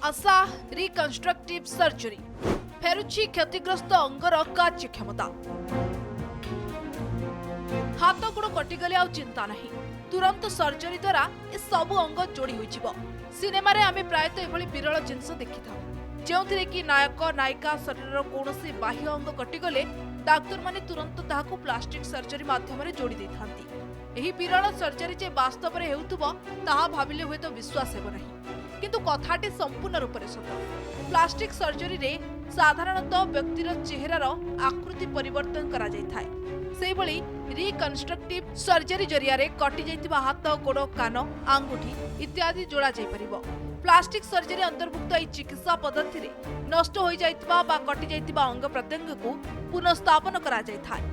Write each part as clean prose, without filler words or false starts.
आशा reconstructive surgery फेरुची क्षतिग्रस्त अंगर कार्यक्षमता हाथ गोड़ कटिगले आउ चिंता नहीं तुरंत सर्जरी द्वारा ए सबु अंग जोड़ी होइजिबो। सिनेमा रे आमे प्रायतः एभली विरल जिंस देखि था जेउथिरे कि नायक नायिका शरीर कोनोसी बाह्य अंग कटिगले डाक्टर माने तुरंत ताहाकू प्लास्टिक सर्जरी माध्यम रे जोड़ी दैथांती। एही विरल सर्जरी जे वास्तव रे हेउतबो ताहा भाबिले होय तो विश्वास हेबो नहीं किंतु कथाटी संपूर्ण रूप से सत। प्लास्टिक सर्जरी रे साधारणतः व्यक्तिर चेहरार आकृति परिवर्तन करा जाय थाए। सेबळी रिकन्स्ट्रक्टिव सर्जरी जरिया रे कटि जाइतिबा हाथ गोड़ कान आंगुठी इत्यादि जोड़ा जाय परिबो। प्लास्टिक सर्जरी अंतर्भुक्त एई चिकित्सा पद्धति रे नष्ट होई जाइतिबा बा कटि जाइतिबा अंग प्रत्यंग को पुनर्स्थापन करा जाय थाए।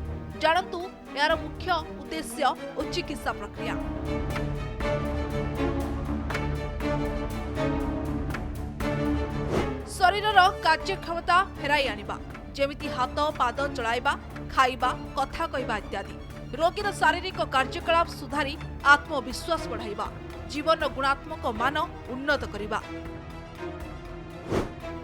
जानन्तु यार मुख्य उद्देश्य और चिकित्सा प्रक्रिया। शरीरर कार्यक्षमता फेराई आनिबा जेमिति हाथ पाद चलाइबा खाइबा कथा कहबा इत्यादि। रोगीर शारीरिक कार्यकलाप सुधारी आत्मविश्वास बढ़ाइबा जीवन गुणात्मक मान उन्नत करिबा।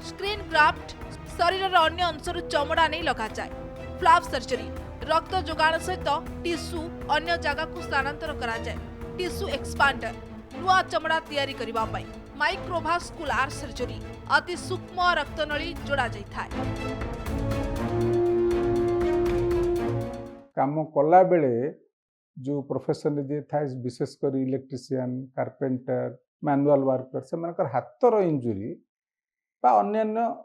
स्क्रीन ग्राफ्ट शरीरर अन्य अंशरु चमड़ा नहीं लगा जाए। फ्लैप सर्जरी रक्त जोगाण सहित टिश्यू अन्य जगह को स्थानांतर करा जाए। टिश्यू एक्सपांडर नुआ चमड़ा तैयारी करिबा पई। माइक्रोवास्कुलार सर्जरी अति सूक्ष्म रक्तनली जोड़ा जाय थाए। काम कला बेले जो प्रोफेशन जे था विशेषकर इलेक्ट्रिशियन कार्पेंटर मैनुअल वर्कर से हाथर इंजुरी बा अन्य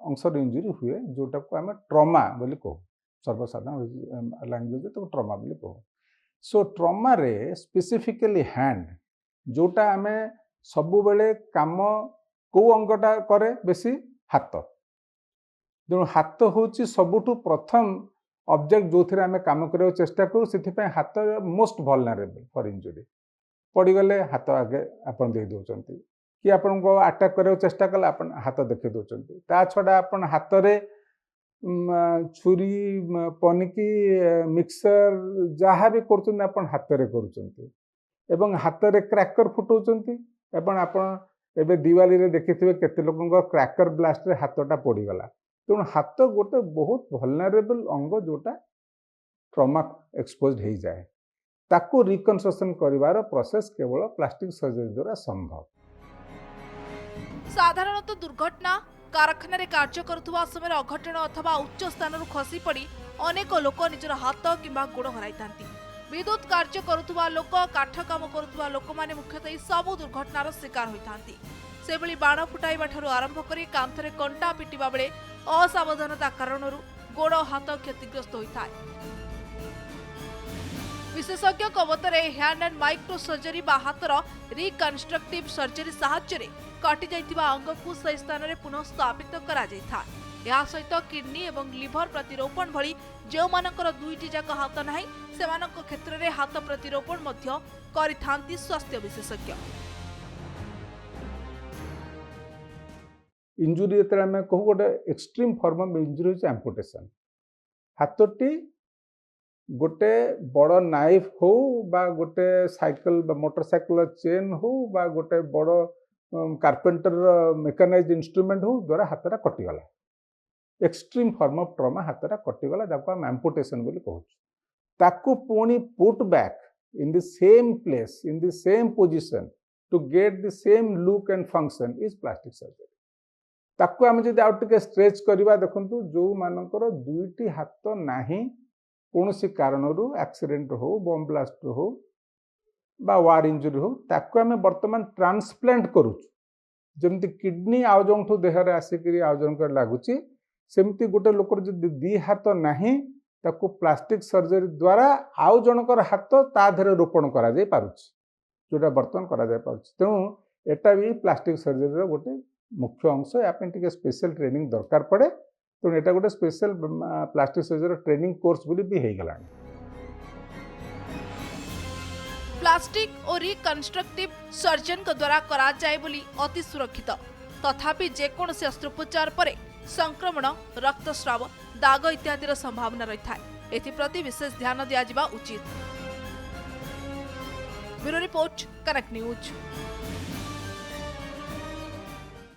अंशर इंजुरी हुए जोटा को आम ट्रमा बोली कहू सर्वसाधारण लैंग्वेज तो ट्रमा बोली कहू। सो ट्रमा रे स्पेसिफिकली हैंड जोटा आम सबु बेले काम को अंगटा करे बेसी हाथ जो हाथ होची सबुठु प्रथम ऑब्जेक्ट जो थे आम काम करने चेष्टा करूँ से हाथ मोस्ट वल्नरेबल फॉर इंजुरी पड़गले हाथ आगे आपन दे दौरान कि आपन को अटैक करने चेष्टा कले आप हाथ देखी दौरान ता छड़ा आपन हाथ रे छुरी पनिकी मिक्सर जहाँ भी कर हाथ रे कर हाथ रे क्रैकर फुटाउछंती एवं आपन एबे दिवाली रे देखिथिबे केते लोकंग क्रैकर ब्लास्ट रे हाथटा पड़ीगला। तेणु हाथ गोटे बहुत वल्नरेबल अंग जोटा ट्रमा एक्सपोज हो जाए ताको रिकन्स्ट्रक्शन करिवार प्रोसेस केवल प्लास्टिक सर्जरी द्वारा संभव। साधारणतः दुर्घटना कारखाना रे कार्य करुवा समय अघटन अथवा उच्च स्थान खसी पड़ी अनेक लोक निजर हाथ किंबा गोड़ हराई। विद्युत कार्य करुवा लोक काठ काम करुवा लोक माने मुख्यतः सबु दुर्घटनार शिकार होइथांती। सेबली बाण फुटाइबा ठारू आरंभ करी कांथरे कंटा पिटिबा बेले असावधानता कारणरू गोड़ हाथ क्षतिग्रस्त होइथाय। विशेषज्ञ मତରେ हैंड एंड माइक्रो सर्जरी बा हाथर रिकन्स्ट्रक्टिव सर्जरी सहाय्य कटि जाइतिबा अंग को सही स्थान रे पुनः स्थापित करा जाइथा। या सहित किडनी एवं लिभर प्रतिरोपण भली जो मानकर दुईटी जाक हाथ नाही सेमानक क्षेत्र रे हाथ प्रतिरोपण मध्य करिथांती स्वास्थ्य विशेषज्ञ। इंजुरी जो आम कहू गोटे एक्सट्रीम फॉर्म ऑफ इंजुरी होची एम्पुटेशन। हाथटी गोटे बड़ नाइफ हो बा गोटे साइकिल बा मोटरसाइकिल चेन हो बा गोटे बड़ कार्पेंटर मेकानाइज इंस्ट्रूमेंट हो द्वारा हाथटा कटिगला। एक्सट्रीम फॉर्म ऑफ ट्रमा हाथटा कटिगला जाको आम एम्पुटेशन बोली कहू। ताकू पुणी put back in the same place in the same position to get the same look and function is plastic surgery. ताकू आम जब आउट टिके स्ट्रेच करवा देखु जो मानकर दुईटी हाथ नाही कौनसी कारणरू एक्सीडेंट हो बम ब्लास्ट हो बा वार इंजुरी हो ताकू आम बर्तमान ट्रांसप्लांट करूँ जमती किडनी आउ जो देहरे आसिक आउ जन लगुच सेमती गोटे लोकर जब दी हाथ नाही ताकू प्लास्टिक सर्जरी द्वारा आउ जनकर हाथ ता धरे रोपण करा जाय पारुछि जोटा बर्तमान करा जाय पारुछि। तेणु एटा भी प्लास्टिक सर्जरी गोटे मुख्य अंश या स्पेशल ट्रेनिंग दरकार पड़े। तो एटा गोटे special plastic surgery training course बोली भी हो गला। प्लास्टिक और रिकन्स्ट्रक्टिव सर्जन को द्वारा करा जाए बोली अति सुरक्षित तथापि जेकोसी अस्त्रोपचार परे संक्रमण रक्तस्राव दाग इत्यादि संभावना रही है। एथिप्रति विशेष ध्यान दिया उचित। Bureau report connect news.